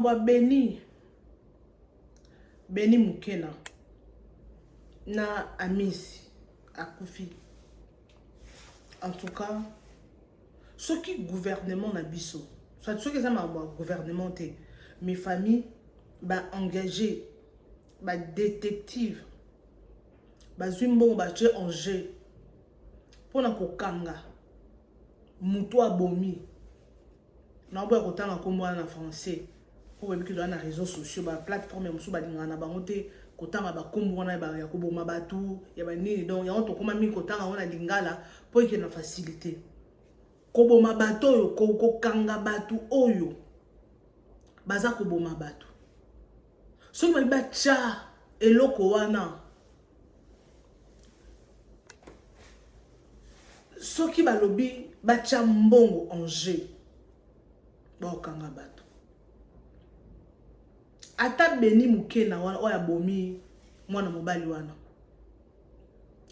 Maloba Beni Mukena na Amisi akufi. En tout cas, ce qui gouvernement na biso, soit ce que ça m'a gouvernement mes familles ba engagé ba détective ba zumbo ba che Angers pour na kokanga muto abomi na boya kotanga kombo na français pour que dans les réseaux sociaux ba plateforme musu ba lingana bango te kotanga ba kombo na ba ya koboma batu ya ba nini donc ya on to koma mi kotanga on a lingala pour que na facilité koboma bato oyo kokanga batu oyo baza koboma batu soki bali bacha eloko wana soki balobi bacha mbongo Angers bakanga batu ata Beni Mukena wana oya bomi mwana mobali wana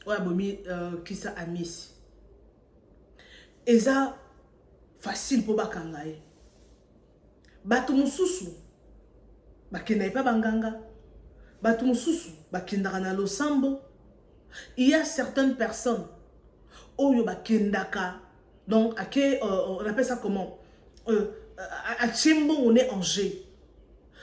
oya bomi kisa Amisi eza facile pour bakanga ye batu mususu bakenda pa banganga batu mususu bakendaka na losambo. Il y a certaines personnes oyo bakendaka donc on appelle ça comment à Chimbo on est Angers.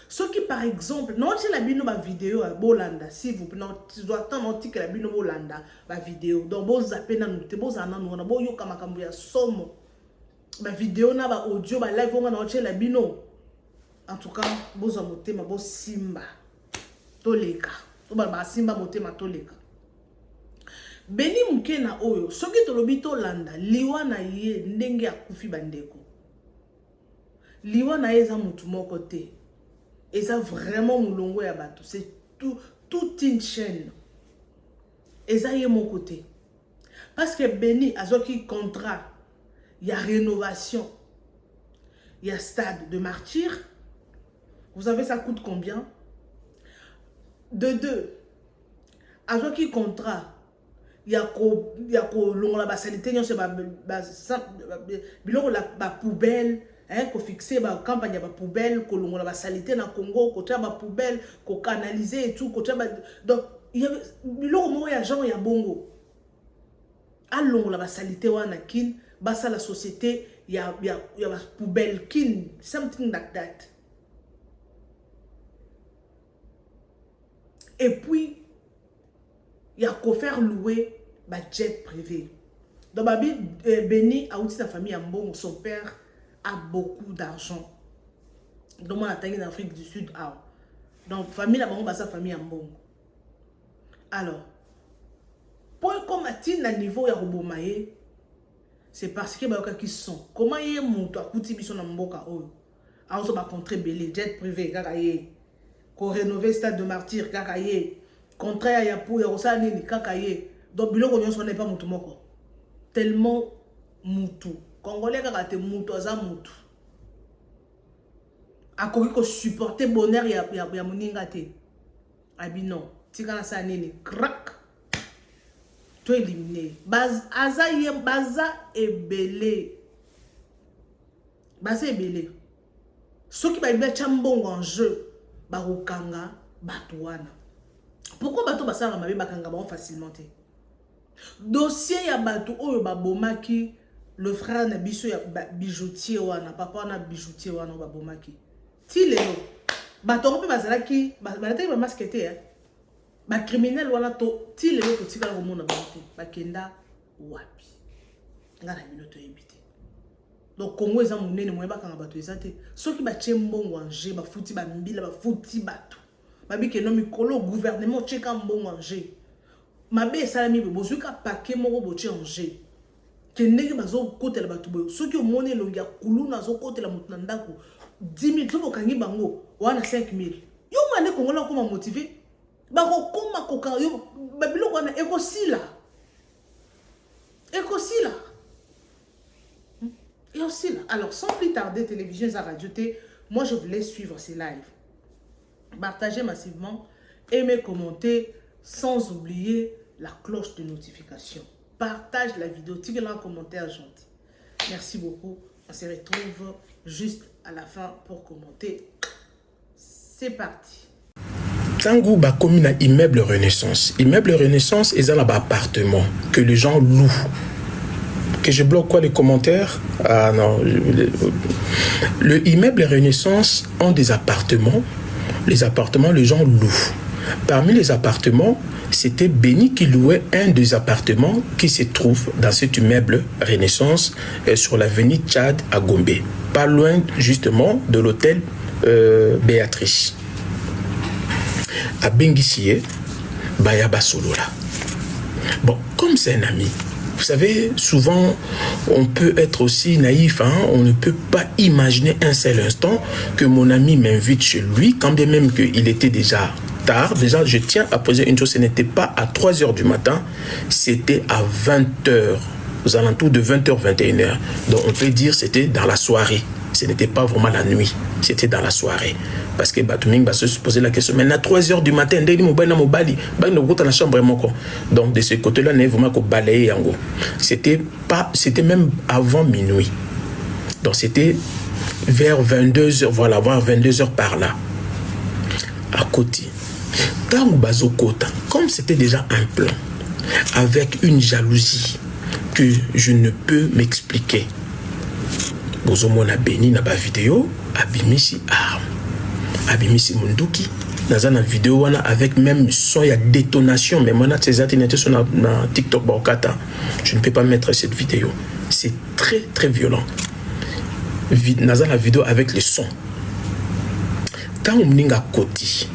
Ceux qui par exemple non tu la bino ba vidéo à Bolanda s'il vous plaît non tu dois attendre que la bino Bolanda ba vidéo donc bo zapper na nous te bo zana nous na bo yoka makambo ya somo ba vidéo na ba audio ba live on na la bino. En tout cas bo za motema bo simba toleka to ba simba motema toleka. Beni Mukena oyo soki tolobi tolanda liwa na ye ndenge akufi bandeko liwa na ye eza mutu moko te eza vraiment mulongo ya bato c'est toute une chaîne eza ye moko te parce que Beni azoki contrat ya rénovation ya stade de Martyrs. Vous savez ça coûte combien? De deux azoki contrat yako longola ba sanité nyonso ba biloko la poubelle hein ko fixer ba campagne ba poubelle ko longola ba sanité na Congo ko tia ba poubelle ko canaliser et tout ko tia ba donc il y a biloko mo ya genre ya bongo a longola ba sanité wana kin ba sa la société ya ba poubelle kin something like that. Et puis il y a qu'à faire louer un jet privé. Donc, Beni a aussi sa famille en bon. Son père a beaucoup d'argent. Donc, on a atteint en Afrique du Sud. Donc, famille a sa famille en bon. Alors, pour comme atteindre le niveau ya Robomaye, c'est parce que qui sont. Comment y est mon toi kuti biso na mboka oyo. A on va contrer belé jet privé kakaye. Ko rénover stade de Martyrs kakaye. Contraire ya pour ya rosa nini kakaye. Donc biloko nyonso n'est pas mutu moko. Tellement mutu. Congolais kaka te mutu aza mutu. Akoki ko supporter bonheur ya moninga te. Abi non. Tika na sa nini crack. To éliminé. Aza ye baza ebele. Baza ebele. Ceux qui ba bien chambongo en jeu ba rokanga batouana. Pourquoi bato basala mabe bakanga ba facilement te? Dossier ya bato oyo babomaki le frère na biso ya bijoutier wana papa na bijoutier wana babomaki. Ti lelo bato ko pe bazalaki balata ba masquete hein. Ba criminel wana to ti lelo to tikala ko mona bantu bakenda wapi. Ngala binoto ebité. Donc Congo eza munene moye bakanga bato ezate. Soki ba chembongo anje ba futi ba mbila ba futi bato. Babi ke no mikolo gouvernement cheka mbongo Angers. Mabe salami be bozuka paquet moko boche Angers. Ke ndenge bazo kotela bato boyo. Soki omone lo ya kuluna zo kotela mutu ndako 10 000 to bokangi bango wana 5 000. Yo mane kongola koma motiver. Bako koma koka yo babilo wana ekosila. Ekosila. Et aussi là. Alors sans plus tarder télévision et radio moi je vous laisse suivre ces lives. Partagez massivement, aimez, commentez, sans oublier la cloche de notification. Partage la vidéo, tirez-la un commentaire gentil. Merci beaucoup. On se retrouve juste à la fin pour commenter. C'est parti. Tango ba comme un immeuble Renaissance. Immeuble Renaissance est un appartement que les gens louent. Que je bloque quoi les commentaires? Ah non. Le immeuble Renaissance ont des appartements. Les appartements, les gens louent. Parmi les appartements, c'était Béni qui louait un des appartements qui se trouve dans cet immeuble Renaissance sur l'avenue Tchad à Gombe. Pas loin justement de l'hôtel Béatrice. À Benguissier, Bayaba Solola. Bon, comme c'est un ami, vous savez, souvent, on peut être aussi naïf, hein? On ne peut pas imaginer un seul instant que mon ami m'invite chez lui, quand bien même qu'il était déjà tard. Déjà, je tiens à poser une chose, ce n'était pas à 3 h du matin, c'était à 20 h, aux alentours de 20 h, 21 h. Donc, on peut dire que c'était dans la soirée. Ce n'était pas vraiment la nuit, c'était dans la soirée. Parce que Batuming va se poser la question, mais à 3 h du matin, donc de ce côté-là, il n'y a vraiment qu'au balayer en gros. C'était même avant minuit. Donc c'était vers 22 h, voilà, vers 22 h par là. À côté. Comme c'était déjà un plan, avec une jalousie que je ne peux m'expliquer. Bozomo na Béni na ba vidéo, abimisi arme. Abimisi munduki. Dans une vidéo avec même son il y a détonation, mais moi sur na TikTok Baokata. Je ne peux pas mettre cette vidéo. C'est très très violent. Dans la vidéo avec le son. Quand on ninga koti,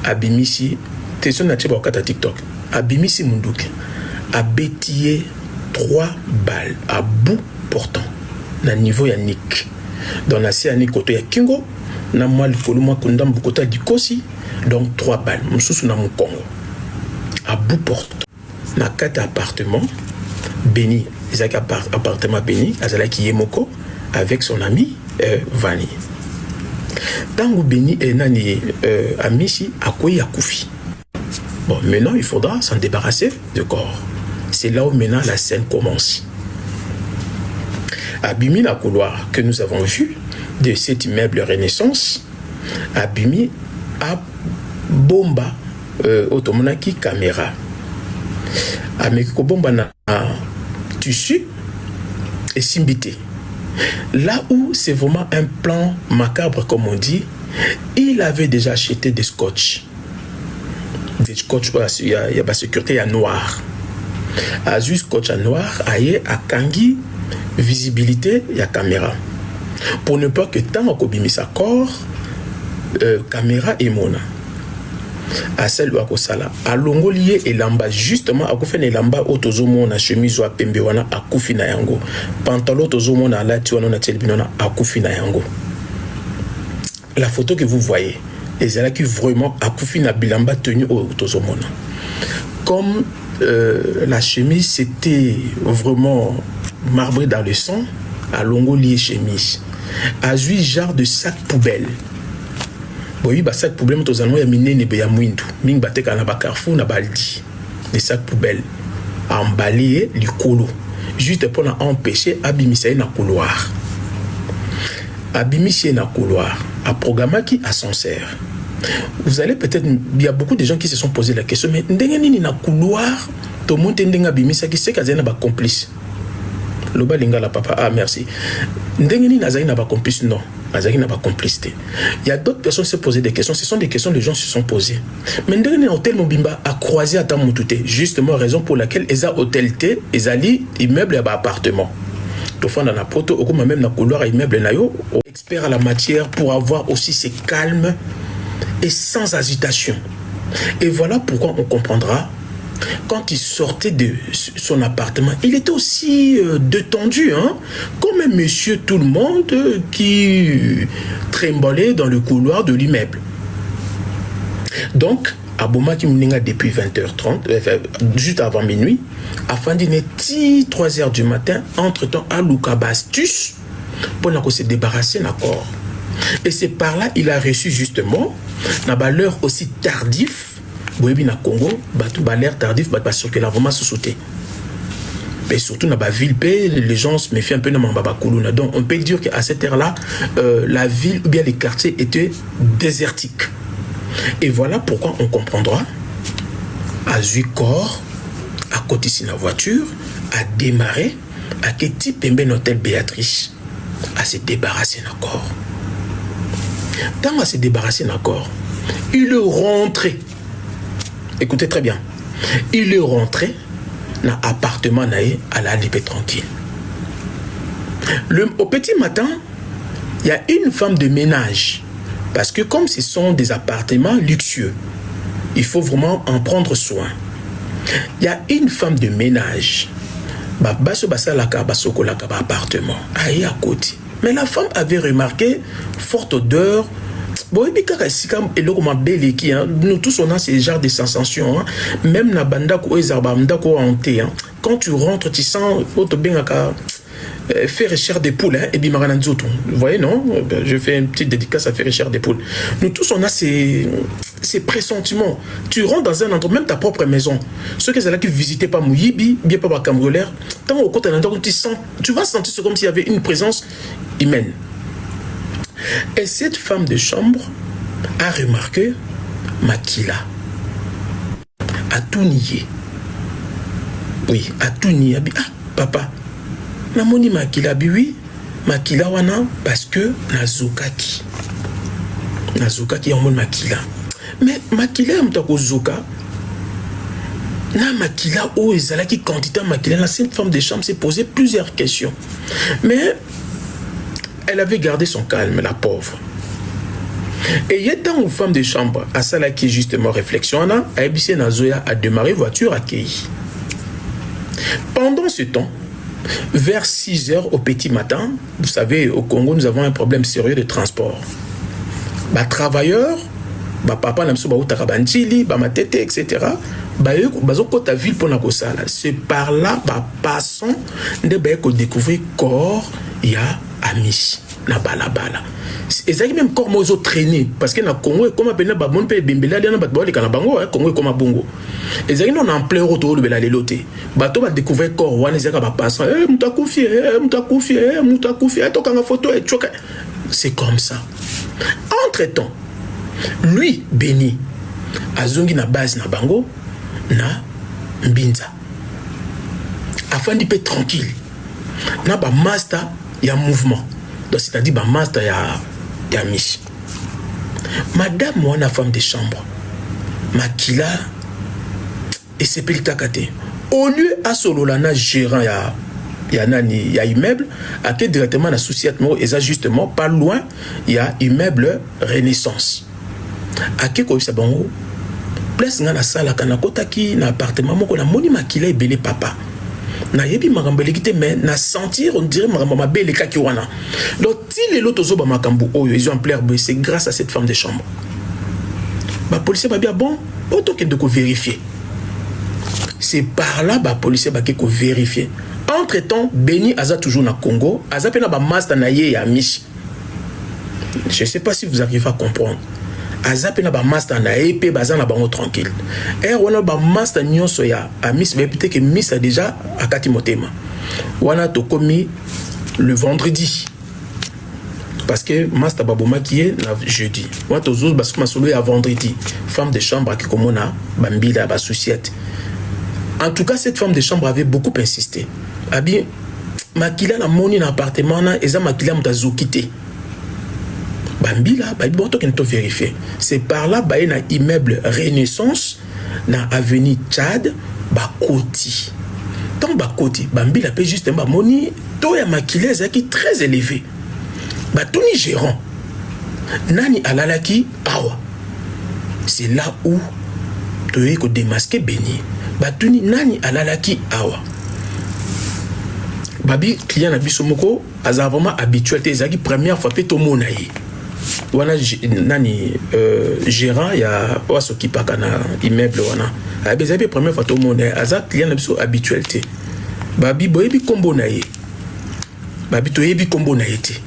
abimisi, t'es sur na Baokata TikTok. Abimisi munduki a bétillé 3 balles à bout portant. Na niveau ya Nick. Dans la séanie côté ya Kingo, na moi le koluma kundam bukota dikosi, donc 3 balles. Msusu na Mukongo. À bout portant. Na 4 appartements, Béni, Isaac appartement Béni, Azalaki Yemoko, avec son ami Vani. Tango Béni et Nani Amishi, Akoui Akoufi. Bon, maintenant il faudra s'en débarrasser de corps. C'est là où maintenant la scène commence. Abimi la couloir que nous avons vu de cet immeuble Renaissance, Abimi a bomba automonaki caméra. Ameko bomba na tissu et simbité. Là où c'est vraiment un plan macabre comme on dit, il avait déjà acheté des scotch. Des scotch, il y a la sécurité à noir. A juste scotch à noir, aïe à Kangi. Visibilité, il y a caméra. Pour ne pas que tant qu'on sa corps, caméra et mona. À celle où à Kosala, à Longolier et Lamba, justement, à Koufene Lamba, au Tozomo, na chemise ou à Pembewana, à Koufina Yango. Pantalon Tozomo, na Latiwana, na Telbinona, à Koufina Yango. La photo que vous voyez, les là qui vraiment à Koufina Bilamba tenu au Tozomona. Comme la chemise, c'était vraiment marbré dans le sang, à longo lié chemise. À huit genre de sac poubelle. Oui, bah sac poubelle, mais aux il y a miné ne beya mwindu. Ming batek à ba Carrefour na baldi. Des sacs poubelle. Emballé du colo. Juste pour empêcher abimissé na couloir. Abimissé na couloir. À programme qui ascenseur. Vous allez peut-être, il y a beaucoup de gens qui se sont posé la question, mais ndengeni na couloir, tout le monde ndenga bimisa qui sait qu'il y a ba complice. Loba linga la papa, ah merci. Ndengeni na zaina ba complice, non. Azaki n'a pas complicité. Il y a d'autres personnes qui se posent des questions. Ce sont des questions que les gens se sont posées. Mais ndengeni hôtel Mobimba a croisé à Tamoutouté. Justement, raison pour laquelle ils ont hôtel T, ils allient immeuble et appartement. Toutefois, dans la proto, au même dans le couloir immeuble nayo, expert à la matière pour avoir aussi ce calme et sans agitation. Et voilà pourquoi on comprendra. Quand il sortait de son appartement, il était aussi détendu, hein, comme un monsieur tout le monde qui tremblait dans le couloir de l'immeuble. Donc, Aboma qui m'a depuis 20h30, juste avant minuit, afin d'y être 3h du matin, entre-temps, à Luka Bastus, pour se débarrasser d'un corps. Et c'est par là il a reçu justement, dans l'heure aussi tardif, Boyebi na Congo, l'air tardif, parce que la vraiment se sauter. mais surtout dans la ville, les gens se méfient un peu de Mambabakuluna. Donc on peut dire qu'à cette ère-là, la ville ou bien les quartiers étaient désertiques. Et voilà pourquoi on comprendra à Zuicor, à côté de la voiture, à démarrer, à quel type de hôtel Béatrice, à se débarrasser d'un corps. Tant à se débarrasser d'un corps, il est rentré. Écoutez très bien. Il est rentré dans l'appartement à la liberté tranquille. Au petit matin, il y a une femme de ménage. Parce que comme ce sont des appartements luxueux, il faut vraiment en prendre soin. Il y a une femme de ménage. Appartement. À côté. Mais la femme avait remarqué forte odeur. Nous tous on a ce genre de sensations. Hein. Même na bandako ezarbamdako hanté. Quand tu rentres, tu sens faire chair des poules. Hein, et vous voyez, non? Je fais une petite dédicace à faire chair des poules. Nous tous on a ces pressentiments. Tu rentres dans un endroit, même ta propre maison. Ceux qui visitaient pas Mouyibi, bien pas cambrioleur, tant au côté d'un endroit, tu vas sentir comme s'il y avait une présence humaine. Et cette femme de chambre a remarqué Makila. A tout nié. Oui, a tout nié. Ah, papa, na moni Makila, oui, Makila wana, parce que Nazokaki. Nazokaki en mode Makila. Mais Makila mtako Zoka. Na Makila, oh, ezala qui quantité Makila, cette femme de chambre s'est posé plusieurs questions. Mais elle avait gardé son calme, la pauvre. Et il y a tant une femme de chambre, à ça là qui est justement réflexion, a ébissé Nazoya à démarrer voiture accueillie. Pendant ce temps, vers 6 heures au petit matin, vous savez, au Congo, nous avons un problème sérieux de transport. Bah, travailleurs, bah, papa n'a pas de bah, ma tête, etc. Bah, ta ville pour la Kosala. C'est par là, bah, passons, de découvrir corps, il y a Amish, na balabala. Et ça même comme aux autres traînés parce que na Congo comme appelé ba mon pe bimbela na ba ba le kana bango Congo comme bongo. Et ça non en plein retour le la loté. Bato ba découvrir corps wana zaka ba passant mutakufi to kanga photo et choka. C'est comme ça. Entre-temps, lui Béni azongi na base na bango na Mbinza. Afin d'y être tranquille. Na ba master il y a un mouvement. Donc, c'est-à-dire, bah, master, il y a Mich. Madame, moi, la femme de chambre, Makila, et c'est plus takate. Au lieu à Sololana, gérant, il y a immeuble, à qui directement la société, et ça, justement, pas loin, il y a immeuble Renaissance. À qui, quoi, ça, bon, place, dans la salle, à Kotaki, dans l'appartement, moi, la moni Makila est belé papa. Na yebi magambele kite mais na sentir on dirait magamba belle kaki wana. Donc si les lotos zo ba makambu oyo ils ont plaire c'est grâce à cette femme de chambre. Ba policier ba bien bon auto que de ko vérifier. C'est par là ba policier ba ko vérifier. Entre-temps Béni aza toujours na Congo, aza pena ba master na ye ya Mich. Je sais pas si vous arrivez à comprendre. Azapena ba master na épée bazan na bango tranquille. Et wana ba master nyonso ya a Miss mais peut-être que Miss a déjà à Katimotema. Wana to komi le vendredi. Parce que master baboma qui est jeudi. Wana to zos parce que ma solo ya vendredi. Femme de chambre qui komona bambila ba société. En tout cas cette femme de chambre avait beaucoup insisté. Abi makila na moni na appartement na eza makila mutazo quitter. Bambila, bon, to vérifier. C'est par là, bah, il y a un immeuble Renaissance, dans l'avenue Tchad, Bakoti. Dans Bakoti, Bambila paye juste un moni, to ya makilez qui très élevé. Bah, Tony gérant, Nani alalaki, awa. C'est là où tu es démasqué Béni. Bah, Tony Nani alalaki, awa. Babi, client na bisomoko, a vraiment habituel, c'est la première fois que tu monaï. Wana nani gérant ya wasoki paka na immeuble wana abezabi première fois tout le monde aza client na biso habitualité babi boyebi kombo na ye babi toyebi kombo na ye te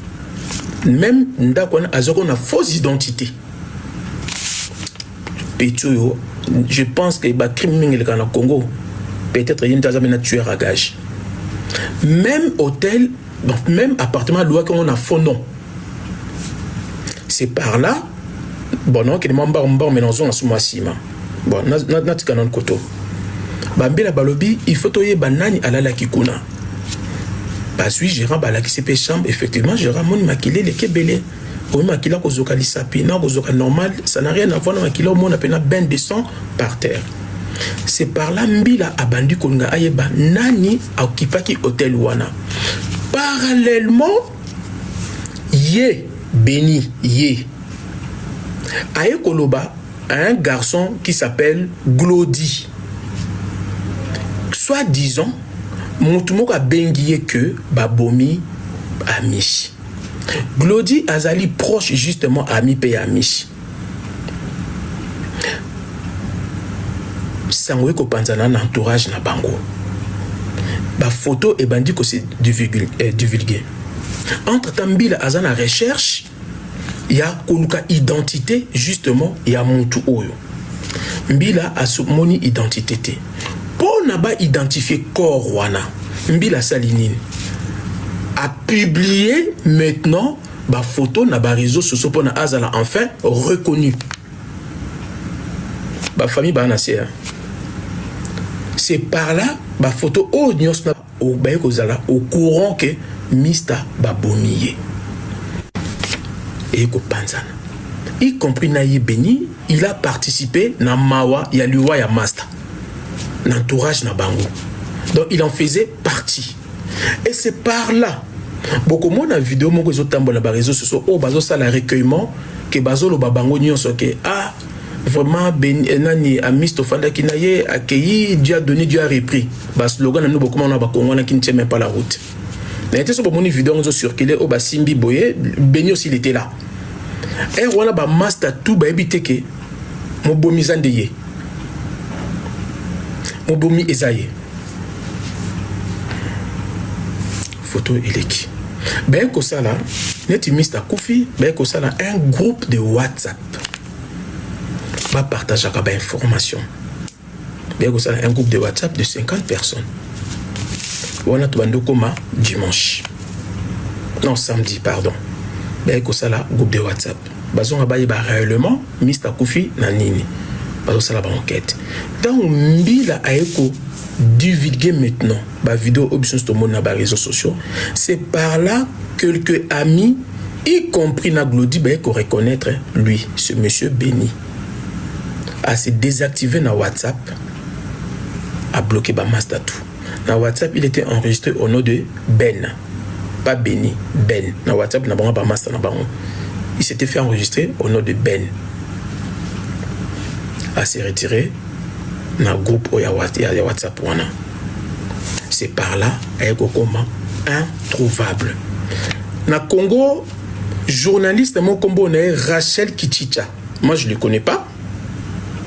même ndako wana azoko na fausse identité Petio je pense que ba crime mingi le Congo peut-être il y a un tueur à gage Même hôtel, donc même appartement loué qu'on a faux nom. C'est par là, bon, non, que les membres ont mélangé en sous-massima. Bon, n'a canon koto. Bambela balobi, il faut toyer banani à la kikuna. Parce que gérant bala qui s'est chambre, effectivement, gérant mon maquillé les kebele. Au maquillé ko zoka lisapi, na ko zoka normal, ça n'a rien à voir avec maquillé au monde appena ben de sang par terre. C'est par là mbila abandi konga ayeba nani occupaki hôtel wana. Parallèlement, yé béni yé. Aye koloba un garçon qui s'appelle Glody. Soit disons, Moutoumok a bengié que Babomi Amish. Glody Azali proche justement ami pe Amish. Sangwe ko panzana na entourage na bango. Ba photo et bandi ko c'est divulgué. Entre Tambila Azana recherche, il y a koluka identité justement il y a Moutou Oyo. Mbila a moni identité te. Pour n'a pas identifié corps wana. Mbila Salinine a publié maintenant ba photo na ba réseau sociaux pour na azala enfin reconnu. Ba famille ba na c'est par là ba photo au nyos na au ba kozala au courant que Mista Babomiye et ko panzana y compris Naye Beni, il a participé na mawa ya liwa ya master l'entourage na bango. Donc il en faisait partie. Et c'est par là beaucoup moins na vidéo mon réseau tambola ba réseaux sociaux au bazo ça la recueillement que bazo lo babango nyonso que ah vraiment ben nani amisto fanda kinaye accueilli Dieu a donné Dieu a repris bas slogan na nous beaucoup na ba Congo na qui ne tient même pas la route. Mais était sur mon vidéo réseau circulé au basimbi boye Beni aussi il était là. Et voilà ba master tout ba ebité que mo bomizande ye Mobomi Ezaye. Photo il est qui? Ben Kosala, net Mista Koufi, ben Kosala un groupe de WhatsApp. Va partager avec information. Ben Kosala un groupe de WhatsApp de 50 personnes. On a tout koma dimanche. Non, samedi, pardon. Ben Kosala groupe de WhatsApp. Bazon abaye ba réellement Mista Koufi na nini. Ça la enquête. Dans Mbila Aeko divulguer maintenant ma vidéo option sur mon réseaux sociaux, c'est par là que quelques amis, y compris na Glody, qu'on reconnaître lui, ce monsieur Beni, a se désactivé na WhatsApp, a bloqué ba master tout. Na WhatsApp, il était enregistré au nom de Ben, pas Beni, Ben. Na WhatsApp, na ba master na bango. Il s'était fait enregistrer au nom de Ben. À se retirer dans le groupe où il y a WhatsApp. C'est par là, avec comment introuvable. Dans le Congo, journaliste, mon combo est Rachel Kichicha. Moi, je ne le connais pas,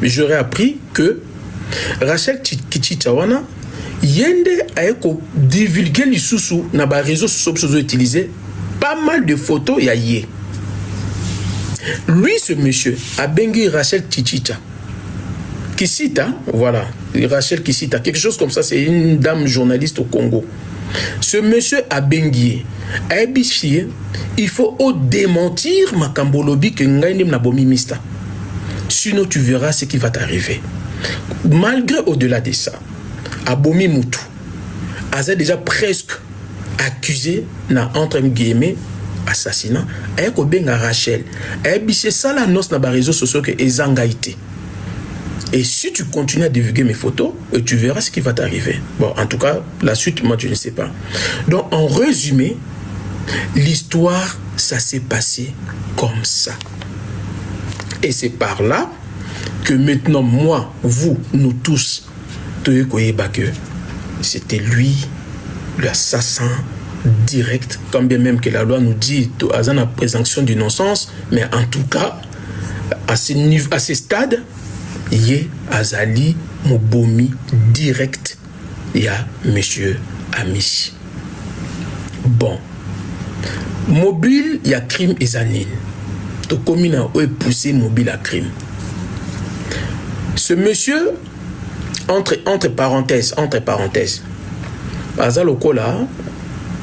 mais j'aurais appris que Rachel Kichicha, yende a divulgué les sous dans les réseaux sociaux utilisés pas mal de photos. Il y a yé. Lui, ce monsieur, a bengi Rachel Kichicha. Qui cite, hein, voilà, Rachel qui cite, quelque chose comme ça, c'est une dame journaliste au Congo. Ce monsieur a bengué, a ébifié, il faut démentir ma kambolobi que ngaïnem na bomi mista. Sinon tu verras ce qui va t'arriver. Malgré au-delà de ça, a bomi moutou, a déjà presque accusé na entre guillemets assassinat, a benga Rachel, a ébifié ça la noce na ba réseaux sociaux que ezangaïté. Et si tu continues à divulguer mes photos, tu verras ce qui va t'arriver. Bon, en tout cas, la suite, moi, je ne sais pas. Donc, en résumé, l'histoire, ça s'est passé comme ça. Et c'est par là que maintenant, moi, vous, nous tous, c'était lui, l'assassin direct, quand bien même que la loi nous dit à la présomption d'innocence, mais en tout cas, à ce stade, Yé Azali Mobomi direct, il y a monsieur Amish. Bon, mobile, il y a crime et zanine. Donc, comme il a poussé mobile à crime. Ce monsieur, entre parenthèses, aza lokola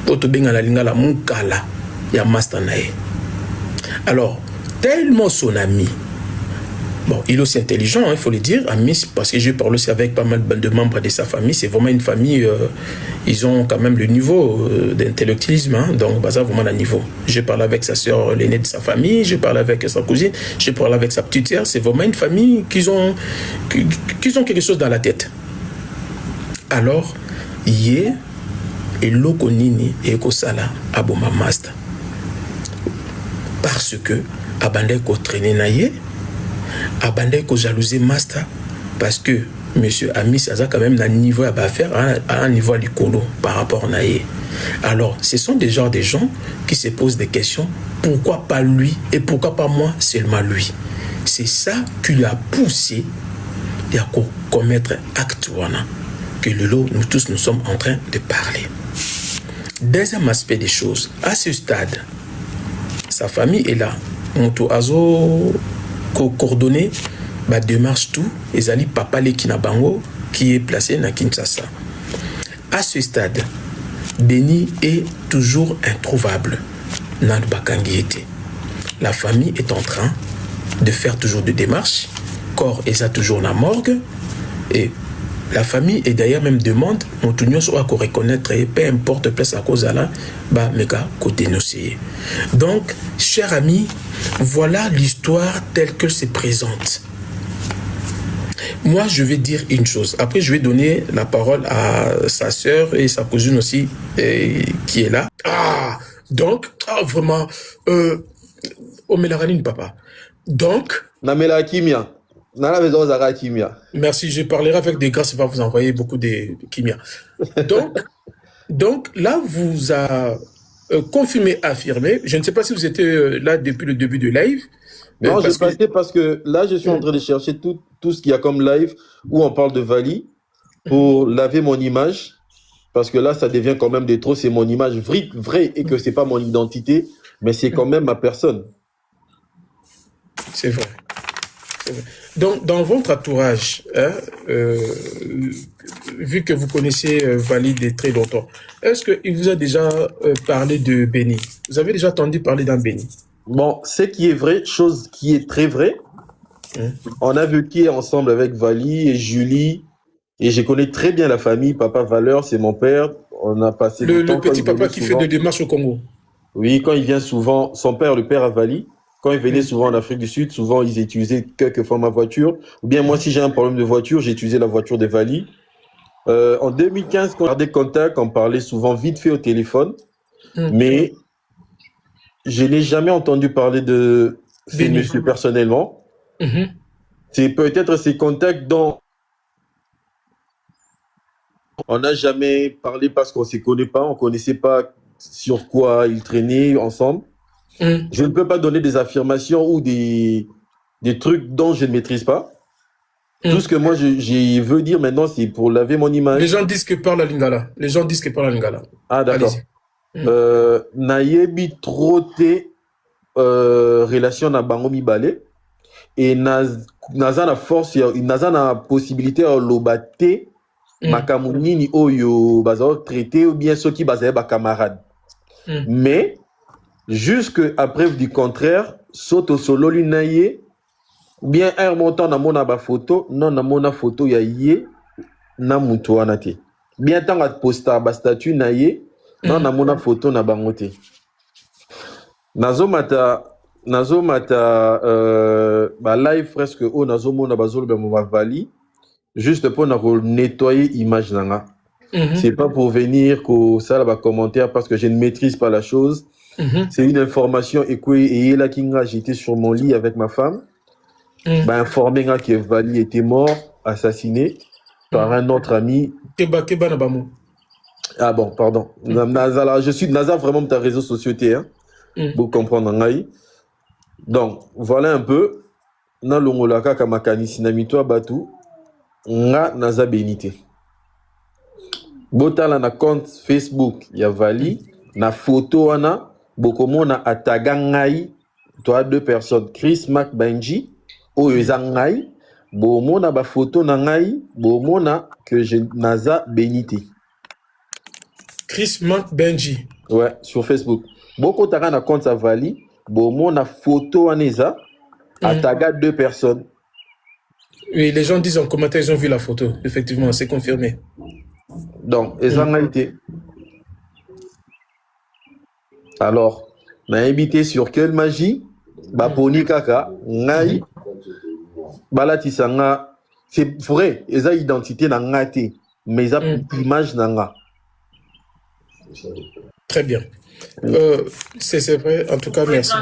poto benga la lingala mukala ya master nae. Alors tellement son ami, bon, il est aussi intelligent, il faut le dire, ami, parce que je parle aussi avec pas mal de membres de sa famille. C'est vraiment une famille, ils ont quand même le niveau d'intellectualisme, hein, donc bah, ça vraiment le niveau. Je parle avec sa sœur, l'aînée de sa famille, je parle avec sa cousine, je parle avec sa petite sœur. C'est vraiment une famille qui ont quelque chose dans la tête. Alors, yé et lokonini et kosala aboma master. Parce que abandé ko traîner naie, abandé ko jalouser master, parce que monsieur Ami Saza quand même un niveau à faire à un niveau à l'icolo par rapport à naie. Alors, ce sont des genres de gens qui se posent des questions. Pourquoi pas lui et pourquoi pas moi seulement lui? C'est ça qui lui a poussé à commettre acte que nous tous nous sommes en train de parler. Deuxième aspect des choses, à ce stade, sa famille est là. Moto azo coordonné, bah démarche tout. Ezali papa le Kinabango qui est placé na Kinshasa. À ce stade, Béni est toujours introuvable. Nan Bakangiete. La famille est en train de faire toujours des démarches. Corps est toujours la morgue et la famille est d'ailleurs même demande Montounion soit qu'on reconnaître et peu importe place à cause à là bah méga côté dénoncer. Donc chers amis, voilà l'histoire telle qu'elle se présente. Moi je vais dire une chose, après je vais donner la parole à sa sœur et sa cousine aussi qui est là. Donc vraiment Omelarani papa. Donc Namela Kimia. Merci, je parlerai avec des grâces, ça va vous envoyer beaucoup de kimia. Donc là, vous a confirmé, affirmé. Je ne sais pas si vous étiez là depuis le début du live. Non, je passais parce que là, je suis en train de chercher tout ce qu'il y a comme live où on parle de Vali pour laver mon image. Parce que là, ça devient quand même des trop. C'est mon image vraie et que c'est pas mon identité, mais c'est quand même ma personne. C'est vrai. Donc, dans votre entourage, hein, vu que vous connaissez Vali de très longtemps, est-ce qu'il vous a déjà parlé de Béni? Vous avez déjà entendu parler d'un Béni? Bon, ce qui est vrai, chose qui est très vraie, on a vécu ensemble avec Vali et Julie, et je connais très bien la famille. Papa Valeur, c'est mon père. On a passé le petit papa qui fait des démarches au Congo. Oui, quand il vient souvent, son père, le père à Vali. Quand ils venaient souvent en Afrique du Sud, souvent ils utilisaient quelquefois ma voiture. Ou bien moi, si j'ai un problème de voiture, j'ai utilisé la voiture de Vali. En 2015, quand on gardait contact, on parlait souvent vite fait au téléphone. Mais je n'ai jamais entendu parler de ces messieurs personnellement. C'est peut-être ces contacts dont on n'a jamais parlé parce qu'on ne se connaît pas, on ne connaissait pas sur quoi ils traînaient ensemble. Je ne peux pas donner des affirmations ou des trucs dont je ne maîtrise pas. Tout ce que moi je veux dire maintenant, c'est pour laver mon image. Les gens disent que par la Lingala. Ah d'accord. Nayebi troté relation na bango mibale et naza na force, naza na possibilité à lobate makamunini oyo baza traité ou bien ceux qui basaient ba camarades. Mais jusque à preuve du contraire, soto solo linaye ou bien un montant na mona ba photo, non na mona photo ya yé na mutu wana te. Bien tant à poster ba statut na yé, non na mona photo na bangote. Nazomata ba live presque o nazomona bazolo ba mo Vali juste pour nettoyer image nanga. C'est pas pour venir que ça va commentaire parce que je ne maîtrise pas la chose. C'est une information et là j'étais sur mon lit avec ma femme. Bah informé que Vali était mort, assassiné par un autre ami. Ah bon, pardon. Je suis Naza vraiment ta réseau société hein. Pour comprendre ngai. Donc voilà un peu na longolaka kamakani sinamito batu nga Naza Benité. Botala na compte Facebook ya Vali na photo wana bokomona ataga ngai toi deux personnes Chris Mac Benji oyo eza ngai bomona ba photo na ngai bomona que je Naza Benité. Chris Mank Benji. Ouais, sur Facebook. Beaucoup t'as un compte à Vali. Bon, mon a photo en esa. À taga 2 personnes. Oui, les gens disent en commentaire, ils ont vu la photo. Effectivement, c'est confirmé. Donc, esa a été. Alors, m'a invité sur quelle magie? Baponi kaka, ngai. Balatisanga. C'est vrai, esa identité na ngate. Mais esa image na nga. Très bien. C'est vrai, en tout cas, merci.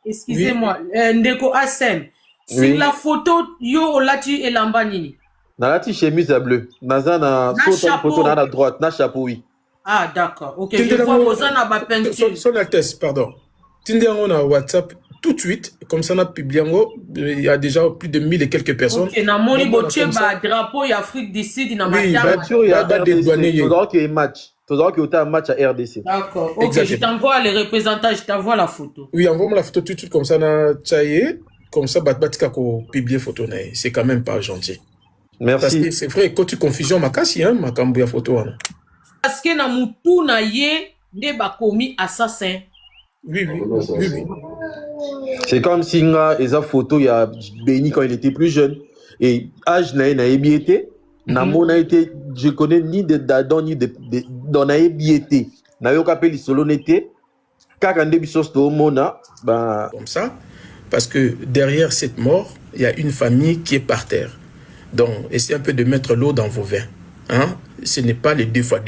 Excusez-moi, Ndeko Assem, sur la photo, yo lati elamba nini? Na lati chemise à bleu. Naza na photo na la droite, na chapeau oui. Ah d'accord. OK, je vois Bozana ba peinture. Son Altesse, pardon. Tinde on a WhatsApp tout de suite, comme ça on a publié, il y a déjà plus de 1000 et quelques personnes. OK, na moni botie ba drapeau ya Afrique du Sud na match. matama. Il y a des faudra qu'il y ait match. Faudra qu'il y ait un match à RDC. D'accord. OK, je t'envoie les représentants, je t'envoie la photo. Oui, envoie-moi la photo tout de suite comme ça na tchaye, comme ça batika ko publier photo na. C'est quand même pas gentil. Merci. Parce que c'est vrai quand tu confusion makasi hein, makambu ya photo wana. Parce que na mutu na ye nde ba komi assassin. Oui. C'est comme si il y a photo il y a Béni quand il était plus jeune et âge na été na mona été je connais ni de Dadon ni de dans na été na yo kapeli solo nete kaka nde biso sto mona ben comme ça parce que derrière cette mort il y a une famille qui est par terre. Donc essayez un peu de mettre l'eau dans vos vins hein. Ce n'est pas les deux fois,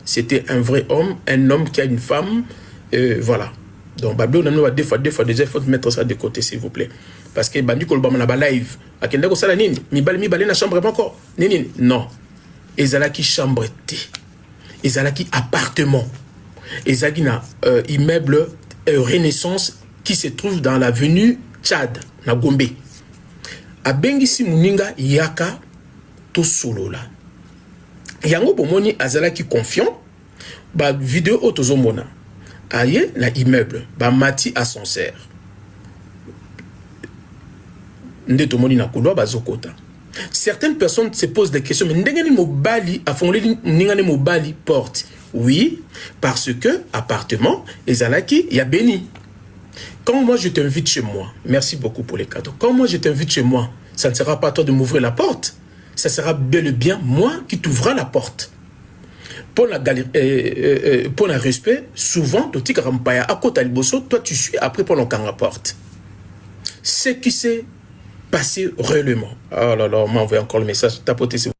c'était un vrai homme, un homme qui a une femme voilà. Donc Babylone on a deux fois déjà il faut mettre ça de côté s'il vous plaît parce que bandu kolba na ba live akenda ko sala nini mi balé na chambre encore nini non ezalaki chambre T ezalaki appartement ezalaki na immeuble Renaissance qui se trouve dans l'avenue Tchad na Gombe abengisi muninga yaka to solola yango bomoni azalaki confiant ba vidéo otozomona aye na immeuble ba mati ascenseur nde tomoni na couloir bazokota. Certaines personnes se posent des questions mais ndengani mobali afongoli ningani mobali porte. Oui, parce que appartement ezalaki ya béni. Quand moi je t'invite chez moi, merci beaucoup pour les cadeaux. Quand moi je t'invite chez moi, ça ne sera pas toi de m'ouvrir la porte, ça sera bel et bien moi qui t'ouvrira la porte. Pour le respect, souvent, toi tu suis après pour la porte. Ce qui s'est passé réellement. Oh là là, on m'a envoyé encore le message. Tapoter, c'est...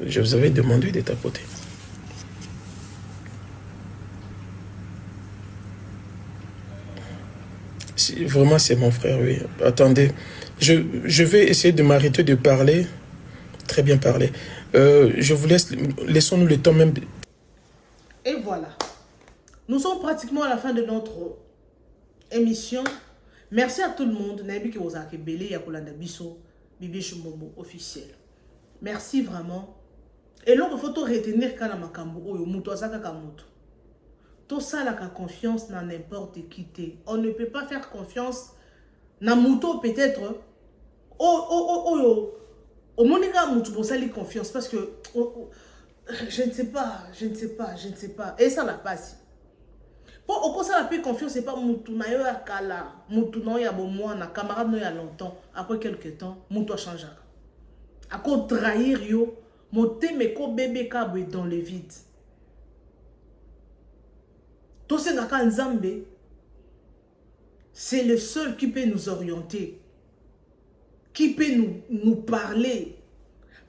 Je vous avais demandé de tapoter. Vraiment, c'est mon frère, oui. Attendez, je vais essayer de m'arrêter de parler. Très bien parler. Je vous laisse, laissons-nous le temps même. Et voilà. Nous sommes pratiquement à la fin de notre émission. Merci à tout le monde. Officiel. Merci vraiment. Et là, il faut retenir quand tout ça, la confiance dans n'importe qui. On ne peut pas faire confiance dans Mouto peut-être. Au Monika Moutoubossali confiance parce que je ne sais pas. Et ça la passe. Pour au ça la paix confiance, c'est pas Moutouna yo ya kala, Moutouna ya bomwana, camarade no ya longtemps. Après quelques temps, Mouto change. À quoi trahir yo, moté me ko bébé kabwe dans le vide. Tout ce ngaka Nzambe, c'est le seul qui peut nous orienter. Qui peut nous parler.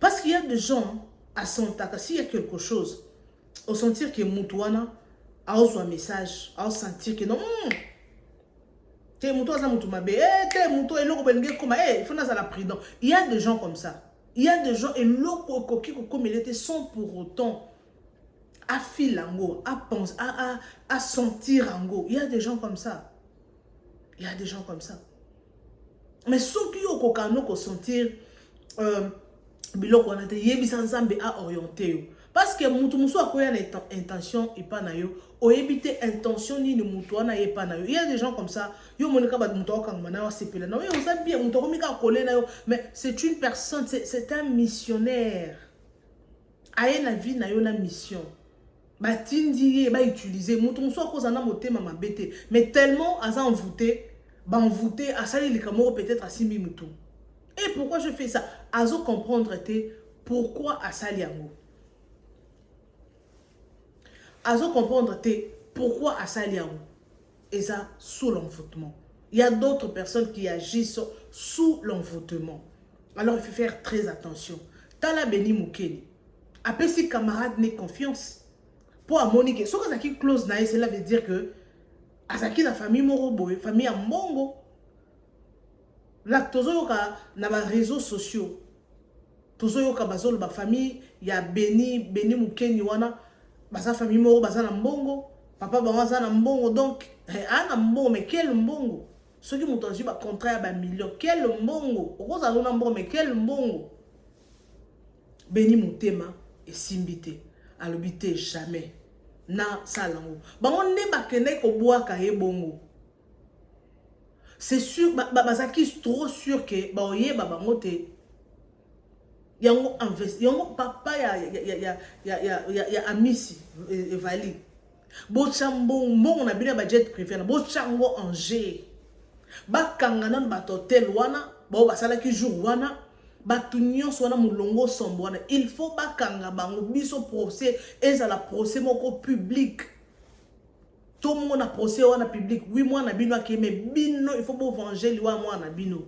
Parce qu'il y a des gens à Santaka, s'il y a quelque chose, au sentir que Moutouana a reçu un message, à sentir que non, il y a des gens comme ça. Il y a des gens, et comme il était sans pour autant à filer ango, à penser, à sentir ango. Il y a des gens comme ça. Mais ceux qui ont sentir biloko na te yebisa Nzambe a orienté parce que mutu muso akoya na intention et pas na yo o éviter intention ni mutu na ye pas na yo. Il y a des gens comme ça yo monika ba mutu okanga na yo sepela na yo ça bien mutu komika koler na yo mais c'est une personne c'est un missionnaire aye na vie na yo na mission. Batindi ye ba utiliser mutu so cause na motema mabete mais tellement asa envoûté ba envoûté asali likamoro peut-être asimbi mutu. Et pourquoi je fais ça? Azo comprendre te pourquoi asali yango. Azo comprendre te pourquoi asali yango. Et ça sous l'envoûtement. Il y a d'autres personnes qui agissent sous l'envoûtement. Alors il faut faire très attention. Tala Beni Mukeli. Après si camarade n'ait confiance. Pour amonique. Ce que ça close naïe, cela veut dire que Azaki la famille morobo, famille en mongo. Là, tozoyoka na ba réseaux sociaux. Tozoyoka bazol ba famille ya Beni Mukeni wana. Baza famille moro baza na mbongo. Papa baza na mbongo donc ana mbongo mais quel mbongo? Ceux qui m'ont entendu ba contrat ba million quel mbongo? Oko za na mbongo mais quel mbongo? Beni Mutema et simbité. Alobité jamais. Na salango. Bango ne ba kene ko boaka e bongo. C'est sûr bazaki trop sûr que ba oyeba bango te. Yango investi. Yango papa ya amisi evali. Bochambo mbongo na bina ba jet privé na bochango Angers. Bakangana ba hotel wana, ba basala ki jour wana, ba tunyo sona mulongo sombo wana. Il faut bakanga bango biso procès eza la procès moko public. Tout le monde a procès wana public. Oui moi na bino akeme bino il faut bo venger liwa moi na bino.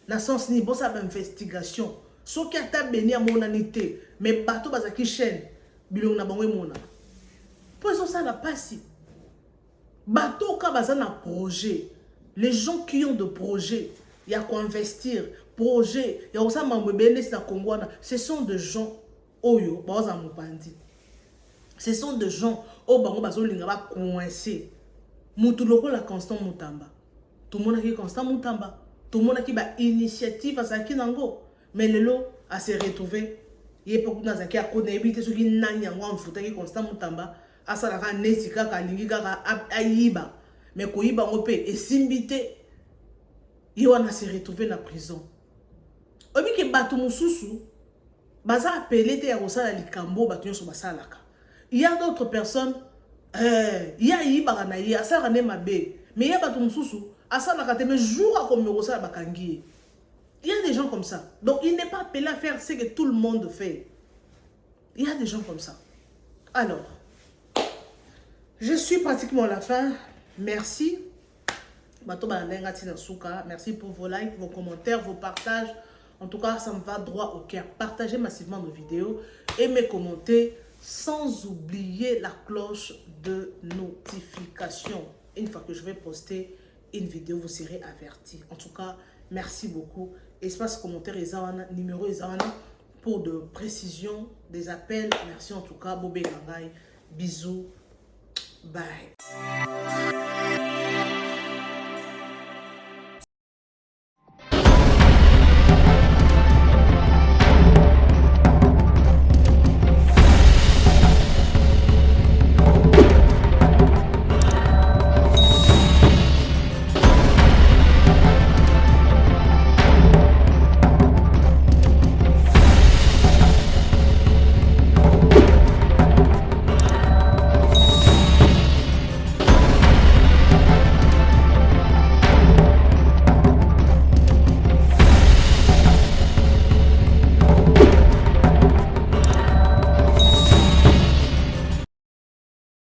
Na sens ni bo sa ba investigation. So ki ata beni a monanité, mais bato bazaki chaîne bilong na bango mona. Pour ça, la passe. Bateau Kabazana projet. Les gens qui ont de projets, il y a quoi investir. Projet, il y a aussi un Congo. Ce sont des gens, Oyo, ce sont des gens, au Bango Bazolinga, coincés. Moutuloko la constant Moutamba. Tout le monde qui est constant Moutamba. Tout le monde qui a initiative à Zaki Nango. Mais le lot a se retrouvé. Il y a beaucoup de gens qui ont évité ceux qui n'ont pas qui constant Moutamba. Asalaka netika ka lingi kaka ayiba mais ko yiba ngope et simbité yiwana se retrouver na prison obi ke batu mususu baza appelé te ya kosala likambo batu nyonso basalaka. Il y a d'autres personnes ya yiba na yi asala ne mabe mais ya batu mususu asalaka te mais jour a comme kosala bakangi. Il y a des gens comme ça. Donc il n'est pas appelé à faire ce que tout le monde fait. Il y a des gens comme ça. Alors je suis pratiquement à la fin. Merci. Merci pour vos likes, vos commentaires, vos partages. En tout cas, ça me va droit au cœur. Partagez massivement nos vidéos et mes commentaires sans oublier la cloche de notification. Une fois que je vais poster une vidéo, vous serez avertis. En tout cas, merci beaucoup. Espace commentaire Ezawana, numéro Ezawana pour de précisions, des appels. Merci en tout cas. Bobé Gangai. Bisous. Bye.